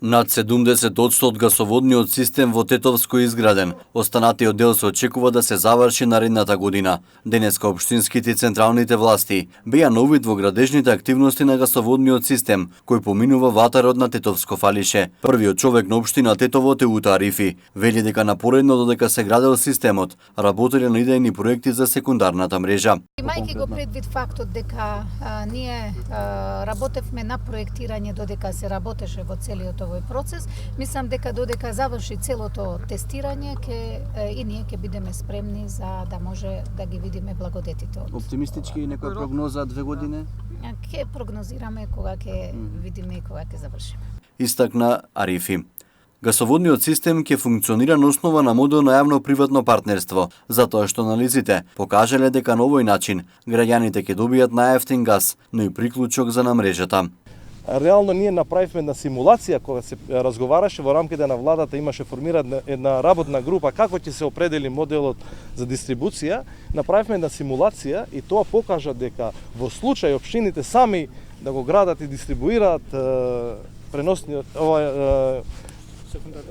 Над 70% од гасоводниот систем во Тетовско е изграден. Останатиот дел се очекува да се заврши наредната година. Денеска општинските и централните власти беа на увид во градежните активности на гасоводниот систем, кој поминува ватарот на Тетовско фалише. Првиот човек на општина Тетово Теута Арифи вели дека напоредно додека се градел системот, работеле на идејни проекти за секундарната мрежа. Имајќи го предвид фактот дека ние работевме на проектирање додека се работеше во целиот овој процес, мислам дека додека заврши целото тестирање и ние ќе бидеме спремни за да може да ги видиме благодетите од. Оптимистички и некоја прогноза 2 години? Ќе прогнозираме кога ќе видиме и кога ќе завршиме. Истакна Арифи. Гасоводниот систем ќе функционира на основа на модел на јавно-приватно партнерство, затоа што анализите покажале дека на овој начин граѓаните ќе добијат најевтин газ, но и приклучок за на мрежата. Реално ние направивме една симулација кога се разговараше во рамките на владата, имаше формирана една работна група како ќе се определи моделот за дистрибуција. Направивме една симулација и тоа покажа дека во случај општините сами да го градат и дистрибуираат преносниот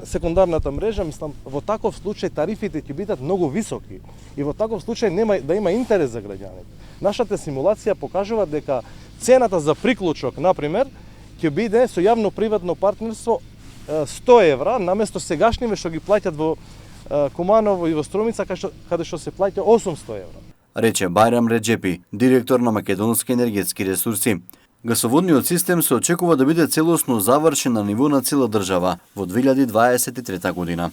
секундарната мрежа, мислам, во таков случај тарифите ќе бидат многу високи и во таков случај нема да има интерес за граѓаните. Нашата симулација покажува дека цената за приклучок, например, ќе биде со јавно-приватно партнерство 100 евра, наместо сегашниве што ги плаќат во Куманово и во Струмица, каде што се плаќа 800 евра. Рече Бајрам Реджепи, директор на Македонски енергетски ресурси. Гасоводниот систем се очекува да биде целосно завршен на ниво на цела држава во 2023 година.